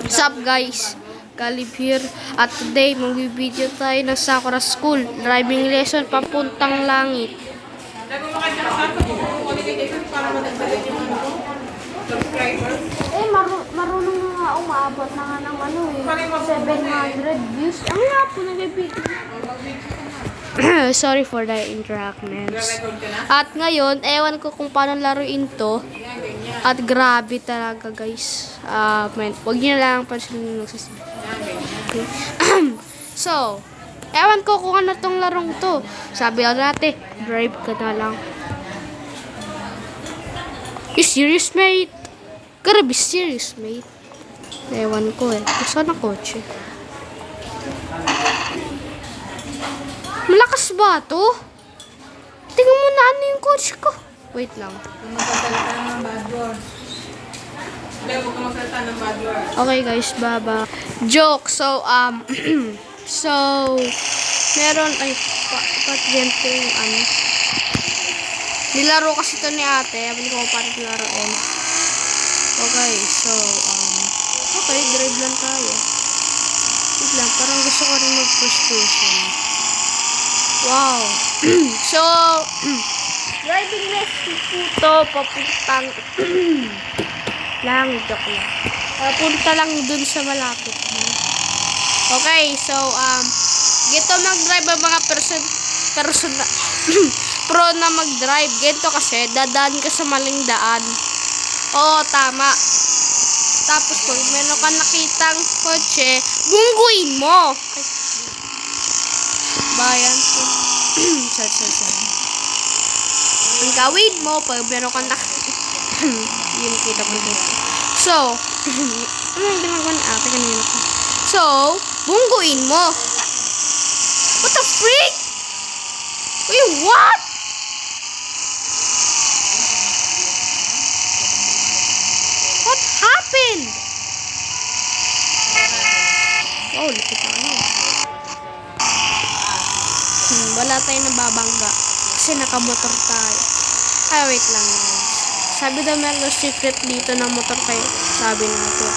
What's up guys? Galib here. At today, magbibideo tayo ng Sakura School. Driving lesson papuntang langit. Marunong na nga umabot na nga ng 700 views. Ang nga po nag-video. Sorry for the interruptions. At ngayon, ewan ko kung paano laruin to. At grabe talaga guys. Huwag nyo lang pansinin nagsasabi. Okay. So, ewan ko kung ano tong larong to. Sabi lang natin, drive ka na lang. You serious mate? Gotta be serious mate. Ewan ko Saan ang kotse? Malakas ba to? Tingnan mo na ano yung kotse ko. Wait lang. Okay guys, baba. Joke. So, so, meron, pat ganito yung ano. Nilaro kasi to ni ate. Habang ko paano nilaroin. Okay, so, okay, drive lang tayo. Wait lang, parang gusto ko rin mag-first person. Wow. So, driving lesson po to, papuntang langit ako lang. Papunta lang dun sa malapit. Okay, so, gito mag-drive ang mga pro na mag-drive. Gito kasi, dadaan ka sa maling daan. Oo, tama. Tapos, pag meron ka nakitang kotse, bungguin mo. Ay. Bayan. Sorry. Ang gawin mo, pag meron ka yun, kita mo dito. So, ano yung ginagawa ni ate kanina ko? So, bungguin mo. What the freak? Wait, what? What happened? Oh, lipit na ano. Wala tayong nababangga. Kasi nakamotor tayo. Ay, wait lang. Sabi daw meron secret dito ng motor kayo. Sabi na ito.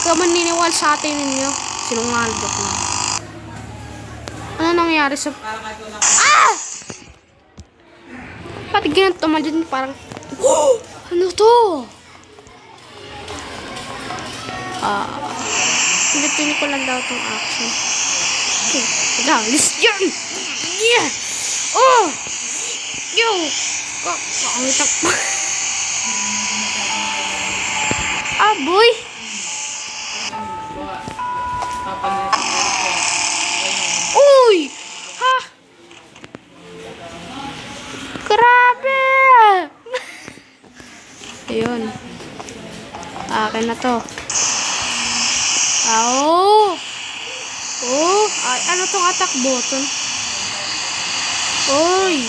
Kaya maniniwala sa atin ninyo. Sinungalbot na. Ano nangyari sa... Ah! Pati ganito dyan parang... Oh! Ano to? Pilitin ko lang daw itong action. Okay. Let's go! Yeah! Oh! Yo! Pangit ako. Boy! Uy! Ha! Grabe! Ayun. Akin na to. Oh! Ay, ano tong attack button? Uy!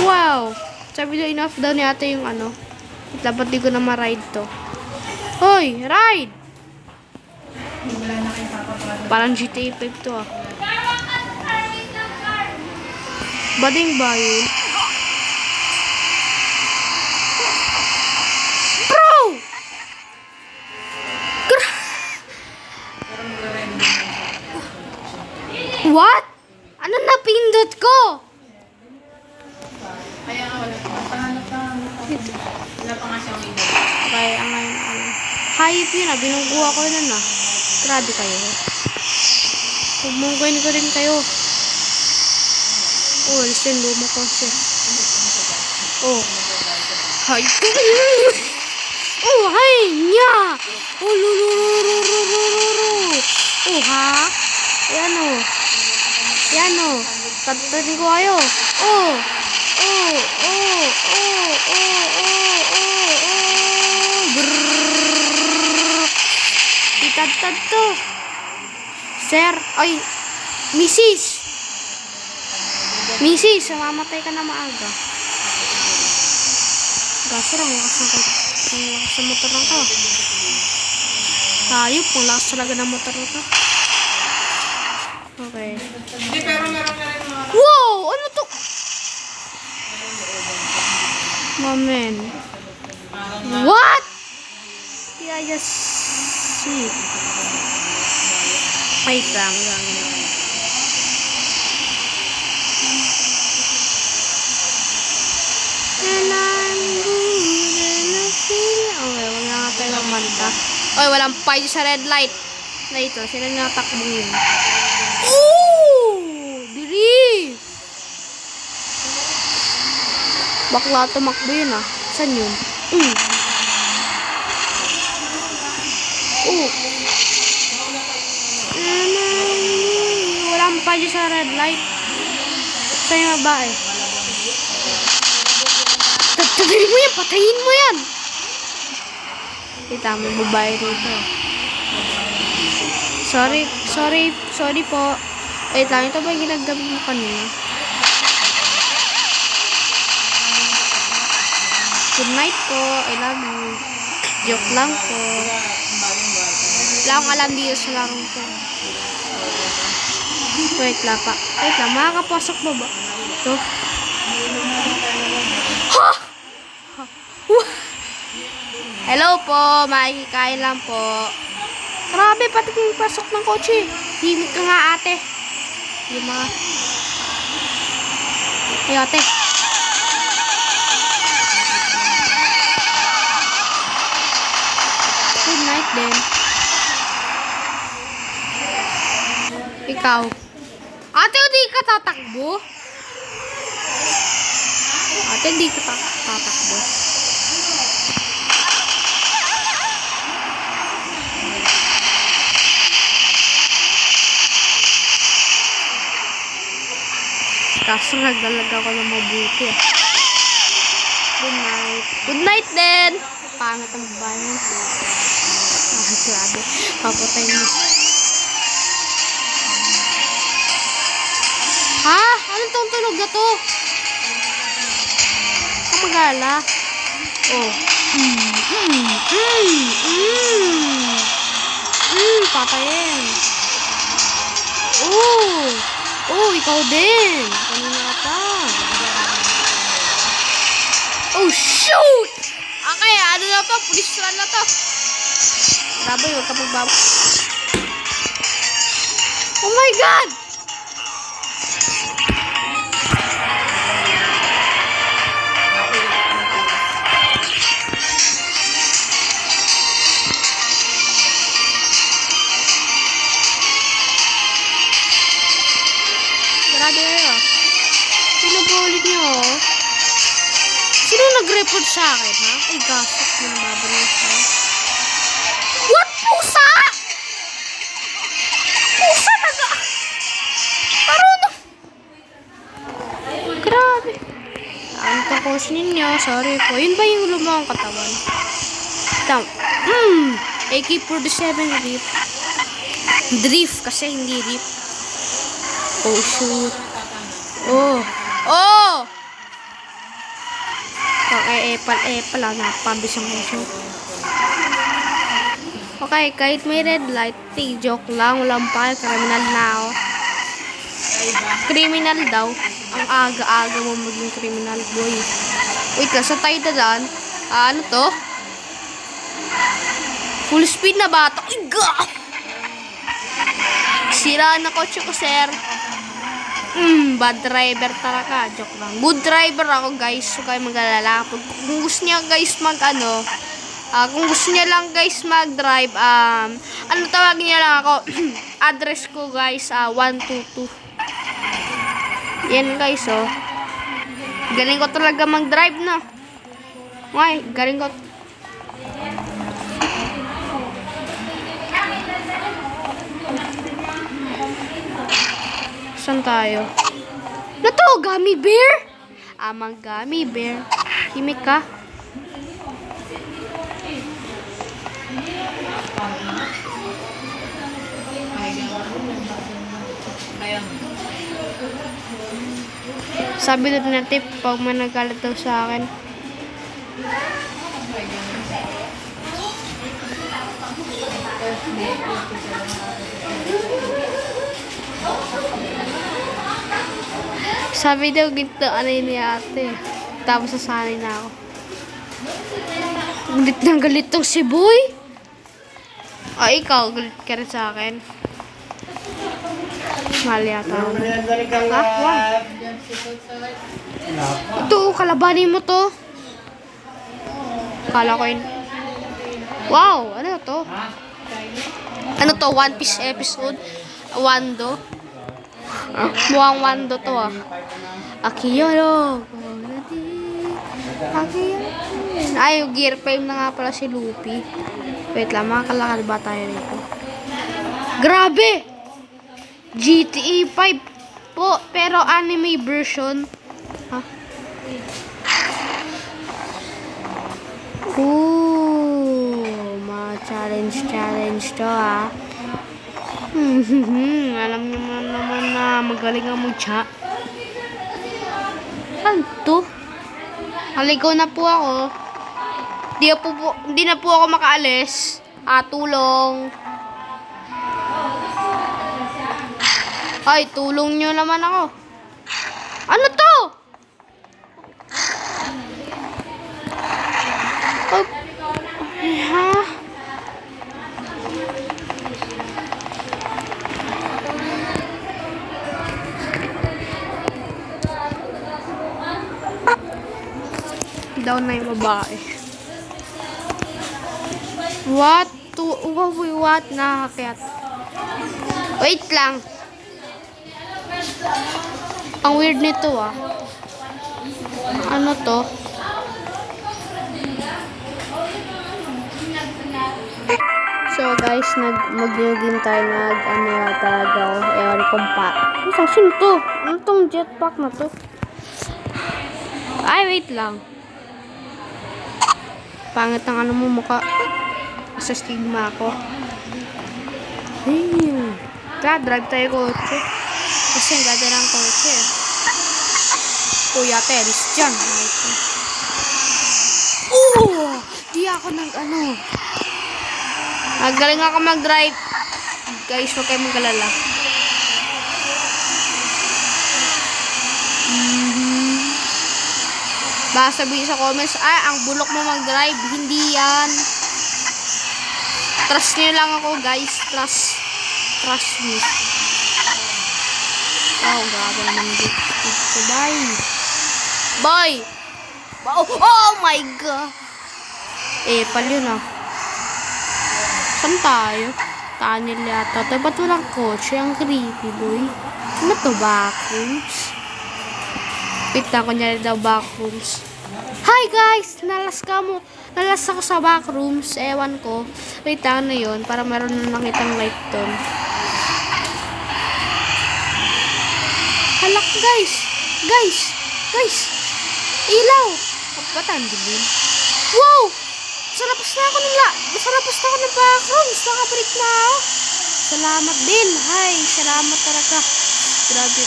Wow! Sabi daw enough daw ni ate yung ano. Dapat di ko na ma-ride to. Hoy! Ride! Parang GTA 5 to Bading ba yun? Bro! What? Ano napindot ko? Kaya nga wala pa nga siyang window. Kaya nga yun. Hayop yun binungguha ko nun Grabe kayo. Pumungguin ko rin kayo. Oh, listen, luma ko siya. Oh. Hayop. Oh, hay niya. Oh, lulurururururu. Oh, ha? Yan o. Tatutin ko kayo. Oh. Itad to. Sir, ay, Mrs. Mamatay ka na maaga. Gaso lang, lakas sa motor lang ka. Hayop, kung lakas talaga ng motor lang ka. Okay. Hindi, pero meron na rin mga... Wow! Ano to? man. What? Did I just see? Wait lang. And I'm good and I feel... Okay, wala nga tayo ng manta. Oy, walang pay sa red light. Na ito, sila natakbo yun. Ooh! Diri! Bakla tumakbo yun ah. Saan yun? Oh. Walang pay sa red light. Saan yung babae? Tatayin mo yan! Patayin mo yan! Kita mo, babae rito. Sorry po. Wait lang, ito ba yung ginagamit mo kanina? Good night po. I love you. Joke lang po. Wala akong alam dito sa larong to. Wait lang, makakapasok mo ba? Ito. Ha! Hello po, makikikain lang po. Grabe, pati kong pasok ng kotse. Himik ka nga ate. Yung mga... Ay ate. Good night din. Ikaw. Ate, hindi ka tatakbo? Ate, hindi ka tatakbo. Kaso nagdalag ako ng mabuti. Good night. Good night din. Pangat ang bayan. Ah, grabe. Papatay mo. Ha? Anong tong tunog na to? Kamagala. Oh. Patayin. Oh, ikaw din. Kanina ka pa. Oh, shoot! Okay, ano na to? Police run na to. Grabe, huwag ka magbaba. Oh my God! Grabe kayo. Sino ba ulit nyo? Sino nag-report sa akin, ha? Ay, gasok mo na babarin sa akin. What? Pusa? Pusa naga... Marunong. Grabe. Ang takos ninyo. Sorry po. Yun ba yung lumang katawan? AK-47 drift. Drift kasi hindi drift. Oh, shoot. Oh! Okay, pala napabisang mo shoot. Okay, kahit may red light, joke lang, walang pa, kriminal na ako. Criminal daw. Ang aga-aga mo maging criminal, boy. Wait lang, sa tayo dadan. Ano to? Full speed na ba ito? Iga! Sira na kotse ko, sir. Bad driver talaga. Joke lang. Good driver ako, guys. So, kayo mag-alala. Kung gusto niya, guys, kung gusto niya lang, guys, mag-drive, ano tawagin niya lang ako? Address ko, guys, 122. Yan, guys, oh. Galing ko talaga mag-drive, no? Okay, galing ko. Saan tayo? Na to, gummy bear? Amang gummy bear. Himik ka. Sabi doon na tip, pag may nagalit daw sa akin. Sabi daw ginto ano yun ni ate. Tapos sasanay na ako. Galit na galit tong si Boy. Ikaw, galit ka rin sa akin. Mali yata. Ha? Wow. Ito, kalabanin mo to. Kala ko yun. Wow, ano to? Ano to? One Piece episode? Wando? Mukhang Wando to ah. Akiyoro. Ay, Gear 5 na nga pala si Luffy. Wait lang, makakalakal ba tayo rito? Grabe! GTA 5 po, pero anime version. Ha? Ooh, challenge to ah. Alam niyo naman na magaling ang mutya. Ano to? Haligaw na po ako. Di na po ako makaalis. Tulong. Ay, tulong nyo naman ako. Ano to? Oh. Ha? Down na yung babae. What? What? Nakakayat. Wait lang. Ang weird nito ah. Ano to? So guys, mag-game tayo talaga. Ewan kong pa. Sino to? Ano tong jetpack na to? Ay, wait lang. Pangit ang ano mo mukha. Sa stigma ako. Drive tayo kotse. Kasi ang ganda ng kotse. Kuya, teris dyan. Di ako Magaling ako mag-drive. Guys, huwag kayo magkalala. Baka sabihin sa comments, ang bulok mo mag-drive. Hindi yan. Trust nyo lang ako, guys. Trust me. Grabe naman dito. Bye! Oh my God! Pal yun ah. Saan tayo? Tunnel yata. Ba't walang kotse? Ang creepy, boy. Ano to, backrooms? Wait na, kunyari daw backrooms. Hi guys! Nalas ako sa backrooms. Ewan ko. Wait lang na yun. Para meron na nakitang light doon. Halak guys! Ilaw! Ba't ang dilim? Wow! Masarapos na ako ng backrooms. Nakabalik na ako. Salamat din. Hi! Salamat talaga. Grabe.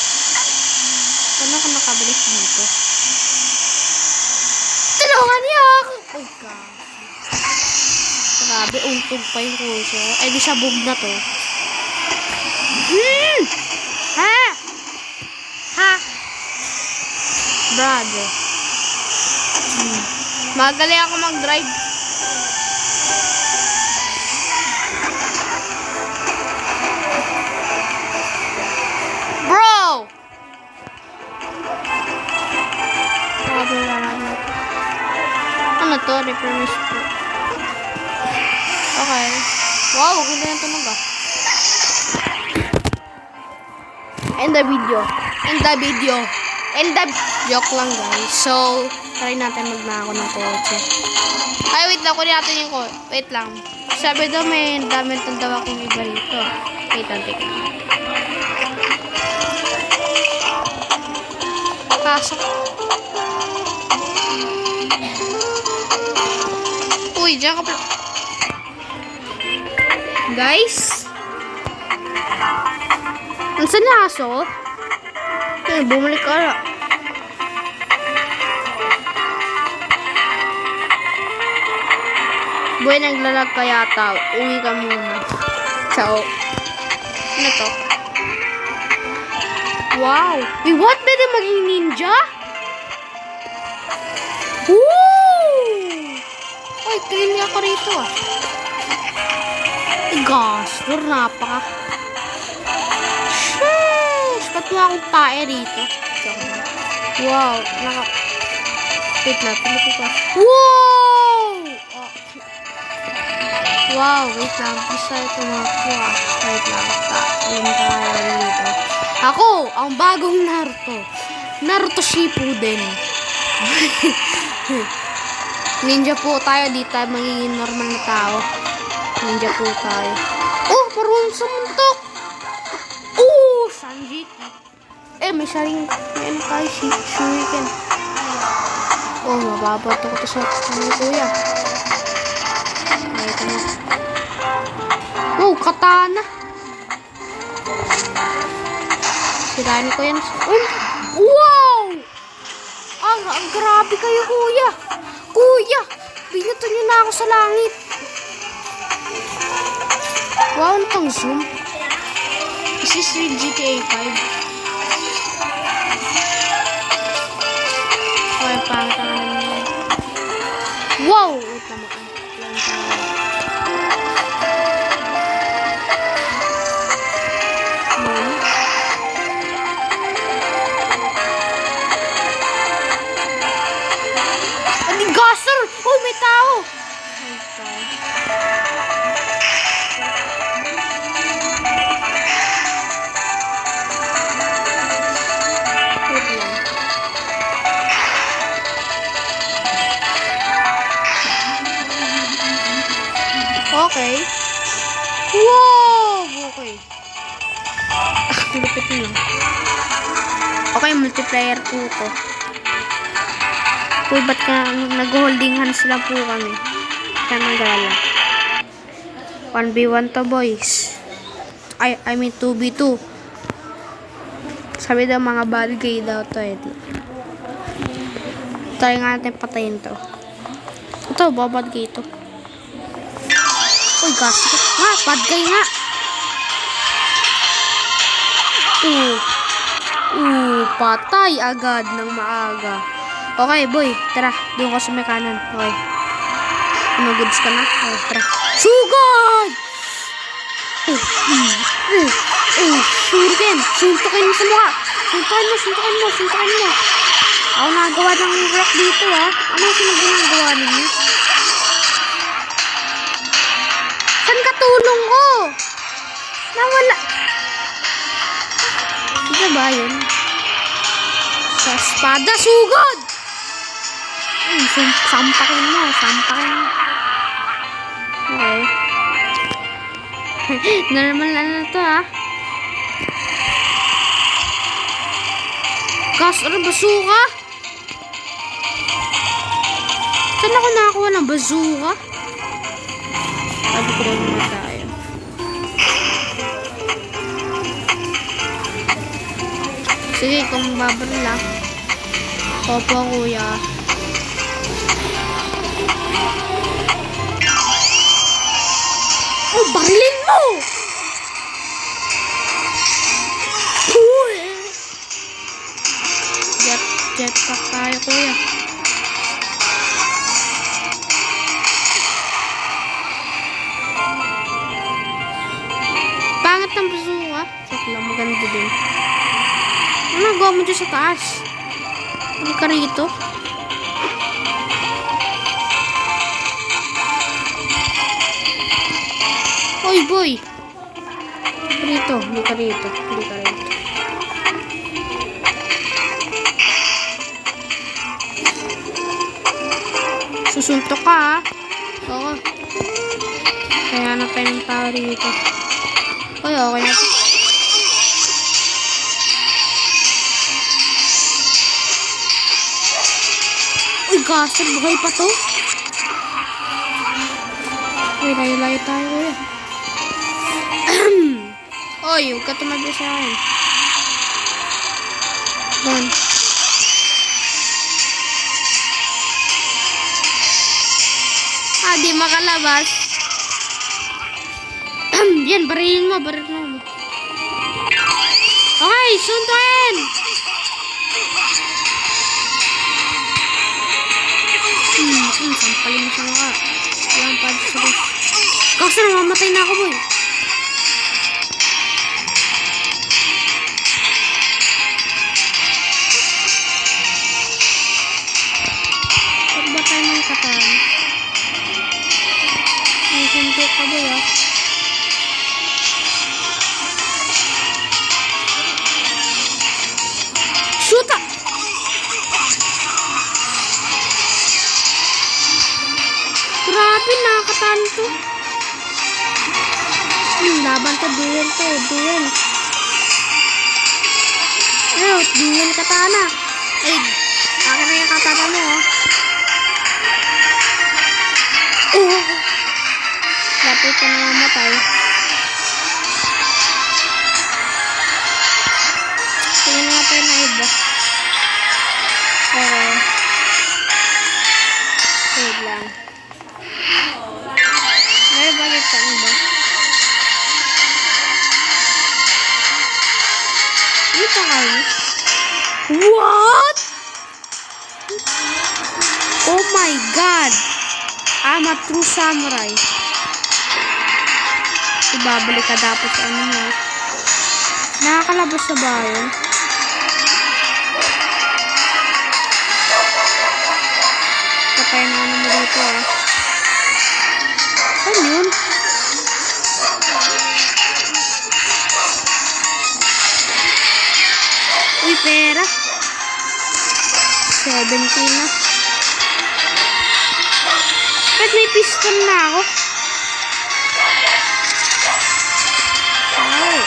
Paano ako nakabalik dito? Tulungan niyo ako! Oh God. Grabe, untog pa yung kurso. Ay, di sabog na to. Ha? Brother. Magaling ako mag-drive. Bro! Ano to? Reference po. Okay. Wow, ganda yung tunog ah. End the video. Joke lang guys. So, try natin magnako ng kotse. Ay, wait lang. Kunin natin yung kotse. Wait lang. Sabi daw may dami itong daw akong iba rito. Wait lang. Pasok. Uy, dyan ka pala. Guys? Nasaan na aso? Bumalik ka na. Boy, naglalag ka yata. Uwi ka muna. Ciao. Ano to? Wow. Wait, what? Pwede maging ninja? Woo! Uy, kill niya ako rito ah. Gastor, napaka. Sheesh! Ba't mo akong pae rito? Wow! Wait lang, pinito ka. Wow! Oh. Wow, wait lang. Please tayo tumakuha. Wait lang. Alam tayo dito. Ako, ang bagong Naruto. Naruto Shippuden. Ninja po tayo. Di tayo magiging normal na tao. Ninja po tayo. Oh, marunong sa muntok. Oh, Sanji. May sharing. May ano tayo, shuriken. Oh, mababato ko to sa kuya. Ito na. Oh, katana. Sirain ko yan. Wow! Ang grabe kayo, kuya. Kuya, binato niyo na ako sa langit. Wow, ano pang zoom? Is this real GTA 5? Okay, pangit ang ano niya. Wow! Wait naman. Gasser! Oh, may tao! May tao. Wait lang. Okay. Wow! Okay. Lupit lang. Okay, multiplayer po to. Uy, ba't ka nag-holding hands lang po kami? Kaya magala. 1v1 to, boys. I mean 2v2. Sabi daw mga bad guy daw to. Try nga natin patayin to. Ito, bad guy to. Uy, gas. Ha, bad guy nga. Patay agad ng maaga. Okay, boy. Tara. Doon ka sa may kanan. Okay. Goods ka na? Okay, tara. Sugod! Shuriken. Suntukin mo sa mukha. Suntukin mo. Ako nagawa ng rock dito, ha. Ano yung ginagawa ninyo? Saan ka tulong ko? Nawala. Hindi ba yun? Sa espada, sugod! Sampakin mo. Okay. Normal na to, ha. Gas, ano, bazooka? Saan ako nakakuha ng bazooka? Sabi ko rin naman tayo. Sige, kung babaril lang. Opo, kuya. Oh, barilin mo! Cool! Jetpack tayo, kuya. Pangit ng bazooka. Sakit lang, maganda din. Ano nagawa mo dyan sa taas? Ano ka rito? Oy, boy! Rito, hindi ka rito. Susuntok ka, ha? Oo. Kaya na tayo ng tao rito. Oy, okay na. Uy, gasol, buhay pa to. Uy, layo-layo tayo, kuya. Oy, huwag ka tumabi sa akin. Doon. Di makalabas. Yan, barilin mo. Okay, suntuin! Sampalin mo sa mukha. pa. Kaso namamatay na ako, boy. Pag ba tayo ng katana? May suntok ka, boy, ah. Shoot up! Grabe, nakakatan to. Laban to, duel to, duel. Ayun, duel katana. Ay, akin na yung katana mo, oh. Oh! Lapit ka na mamatay. Tingnan natin na iba. Okay. Wait lang. Ay, bakit ka ba? Ito kayo? What? Oh my God! I'm a true samurai. Ibabalik ka dapat sa ano mo. Nakakalabas sa bayan. Patay na ano mo dito, ah. Saan yun? Uy, pera. 17 na. Ba't may piston na ako? Ay,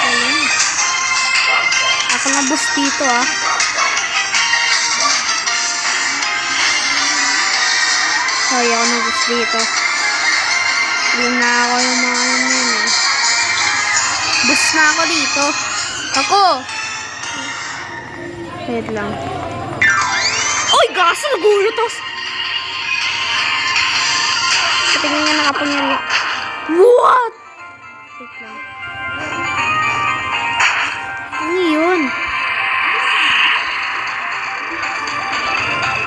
ayun. Ako na boss dito, ah. Ay, ako na boss dito. Yun na ako yung mga ano yun, eh. Boss na ako dito. Ako! Wait lang. Oy, gaso! Nagulat ako! Tingnan nga nakapangyari. What? Wait lang. Ano yun?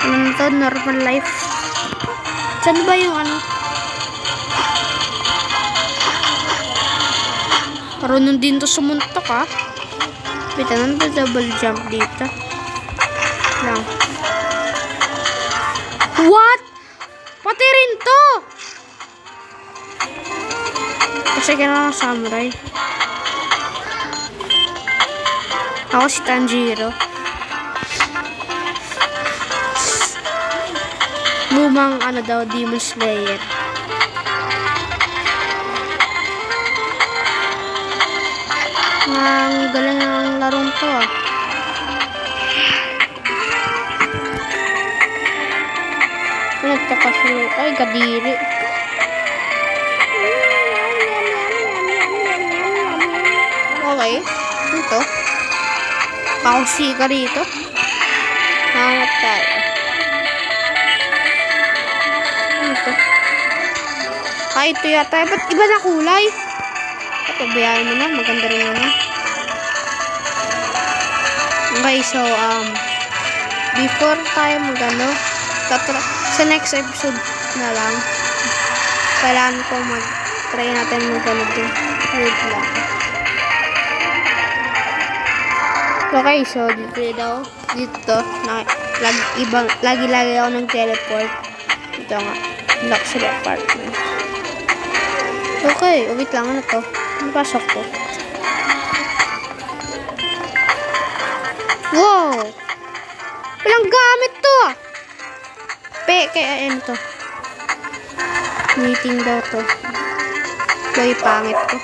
Ano to? Normal life. Saan ba yung ano? Marunong din to sumuntok, ha? Wait, ano to? Double jump dito. Lang. What? Pati rin to! Kasi kailangan samurai. Ako si Tanjiro. Lumang ano daw, Demon Slayer. Ang galing ng larong to, ah. Nagkakasunod. Ay, kadiri. Okay. Ito. Kausi ka rito. Hangat tayo. Ito. Ay, ito yata. Ba't iba na kulay? Pabayaan mo na. Maganda rin naman. Okay, so, before tayo magano, sa next episode na lang, kailangan ko mag-try natin magano din. Wait lang. Okay, so dito lagi ako ng teleport. Ito nga, luxury apartment. Okay, wait lang, ano to? Ano pasok ko? Wow! Walang gamit to, ah! Kaya ano to? Meeting daw to. Boy, pangit ko.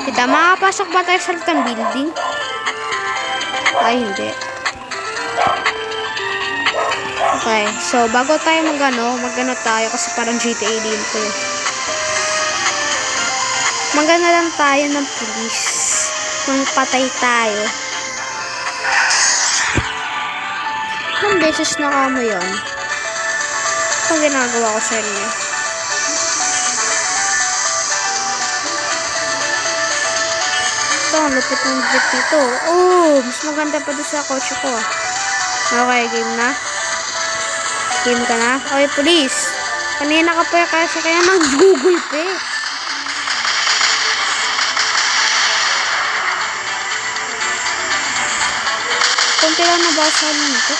Kita, makapasok ba tayo sa litang building? Ay, hindi. Okay, so bago tayo magano tayo kasi parang GTA din to. Magano lang tayo ng police. Mangpatay tayo. Ilang beses na kamo yun? Ito ginagawa ko sa inyo. Ito, ang lupit ng jeep dito. Oh, mas maganda pa doon sa kotse ko. Okay, game na. Game ka na. Okay, police. Kanina ka pa kasi kaya nag-Google Pay. Kunti lang nabasa nito.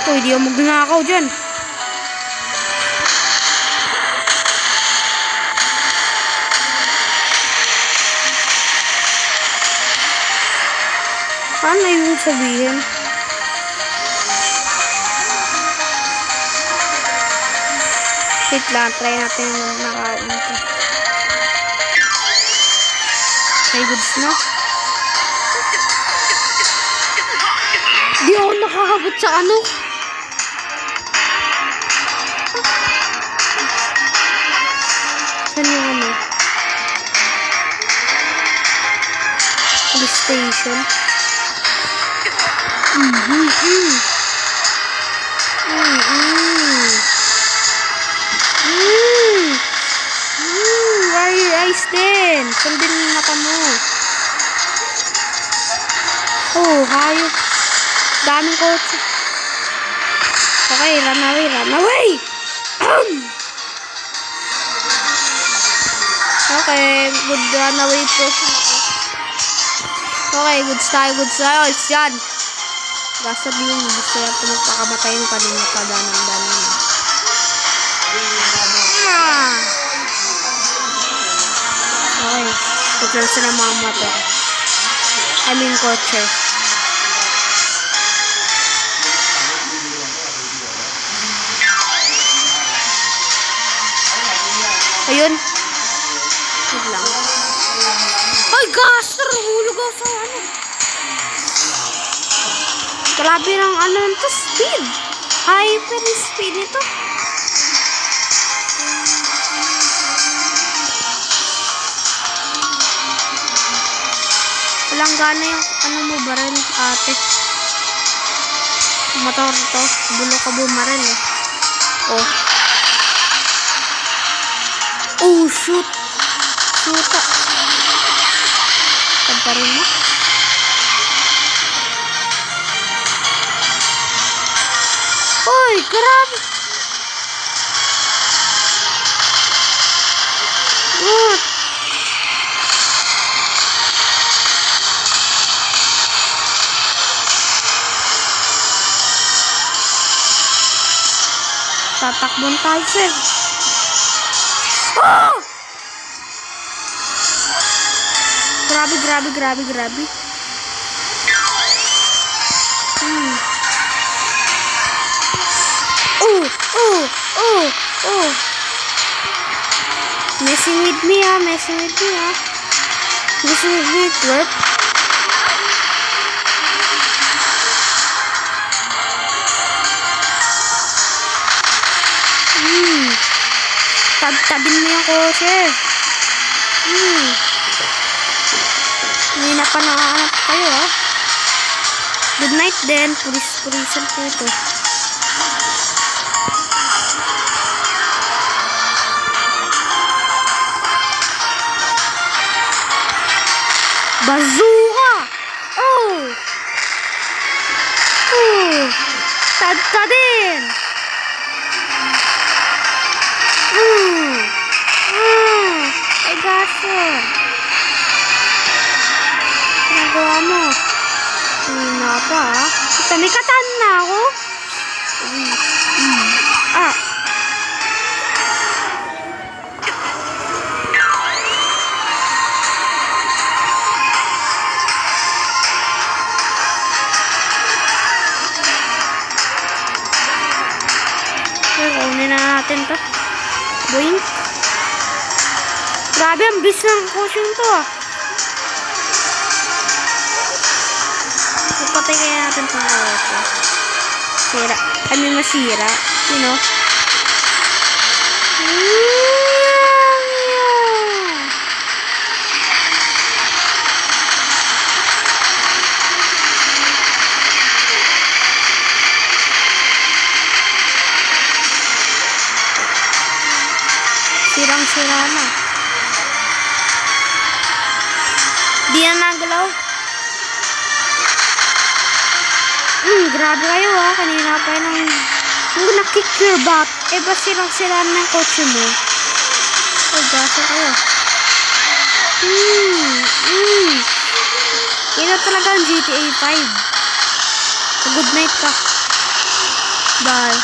Uy, di ako magnanakaw dyan. Paano yung sabihin? Wait lang, try natin yung nakain ito. Okay, goods na. Di ako nakakabot sa ano. Saan yung ano? Police station. Why are your eyes then? Sundin yung mata mo. Oh, hayop. Daming kotse. Okay, run away, run away! Okay, good run away person ako. Okay, goods tayo. It's yan. Basta din yung gusto natin magpakamatay ng kanina pa danan. Okay, ito sila mga motor. I mean kotse. Ayun. Wait lang. Ay, gaster! Hulog ako sa ano. Grabe ng ano ito, speed. Hyper speed nito. Walang gana yung ano mo baril, ate. Motor to. Bulo ka bumaril eh. Oh. Oh, shoot. Shoota. Tamparin mo. Oy, grabe. What? Tatakbon tayo, sir. Oh! Grabe. Oh. Messing with me, ha. Messing with me, twerp. Tabin mo yung kotse. Hindi na pa nakahanap kayo, ha. Good night din. Pulis-pulisan po ito. Bazooka! Oh! Tadta din! Ay, gaso! Nagawa mo. Hindi na pa, ha? May katan na ako. Kunin na natin to. Boing. Grabe, ang bis ng caution to, ah. Patay kaya natin itong auto. Sira. Masira. You know? sira na. Di na nagalaw. Grabe kayo kanina pa yun nung nakick your butt. Ba sirang-sira ng kotse mo? Gasa kayo. Ito talaga ang GTA 5. Good night ka. Bye.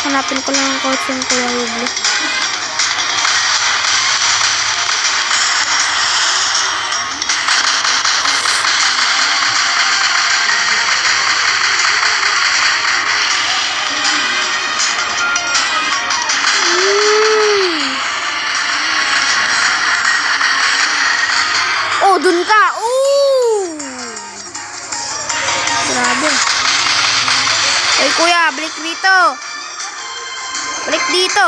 Hanapin ko lang ang kotse ng Kuya Hugo. Oh, dun ka. Grabe. Oy, kuya, balik dito. Balik dito.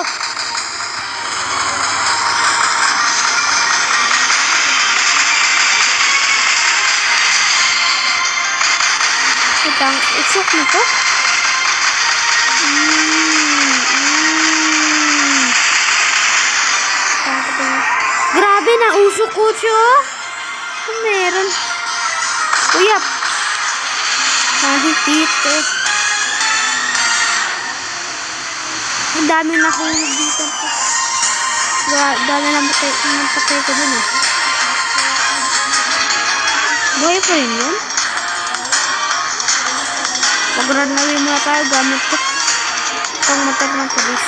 Itang usok nito. Grabe na usok ko siya. Meron. Kuya. Dito. Ang dami na hulog dito. Dami na patay ko dun Buhay pa rin yun? Pag-run away muna tayo gamit ko. Pang matag ng polis.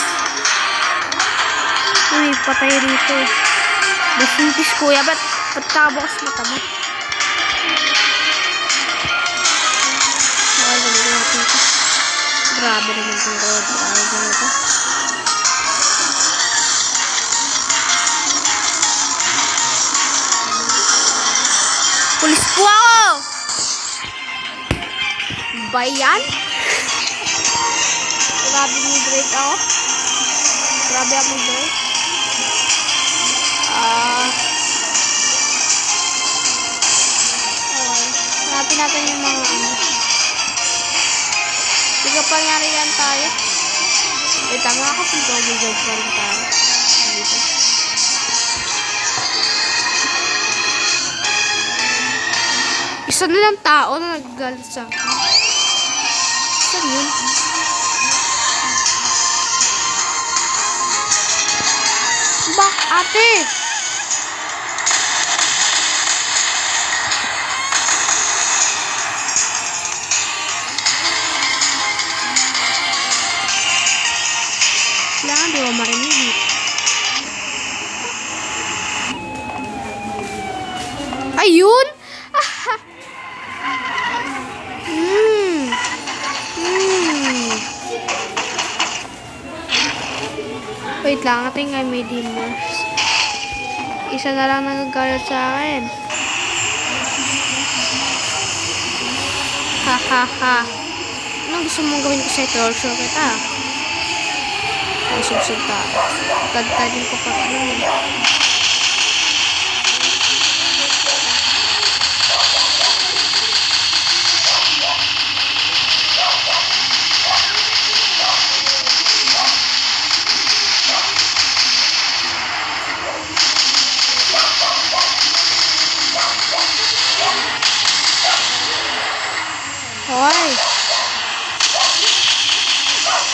Uy, patay rito. Basintis kuya, ba't tabakas mata mo? Grabe naman itong road. Pulis po ako! Bayan? Grabe mo break ako. Grabe ako break. Hanapin natin yung mga Hindi ka pa nangyari yan tayo. Tama ako kung double job pa rin tayo. Dito. Isa na lang tao na nagagalit sa akin. Saan yun? Bak, ate! Kailangan di ba marinig? Ayun! Wait lang, ating nga may dimmers. Isa na lang nagagalit sa akin. Ha. Anong gusto mong gawin ko sa torture kita? Susub tayo. Tadtadin ko pa rin. Hoy!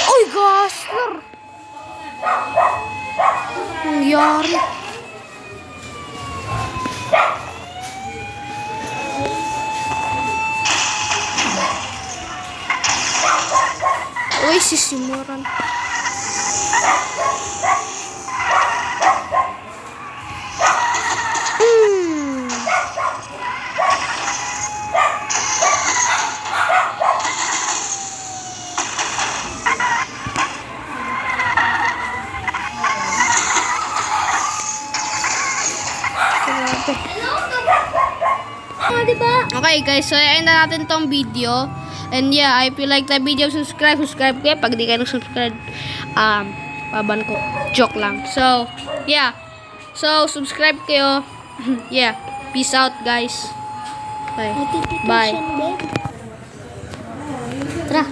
Uy, Gasler! Nangyari. Uy, sisimuran. Okay guys, so end na natin tong video. And yeah, if you like the video, subscribe kayo. Pag di kayo subscribe, baban ko. Joke lang. So, yeah. So, subscribe kayo. Yeah. Peace out guys. Bye. Bye. Tara.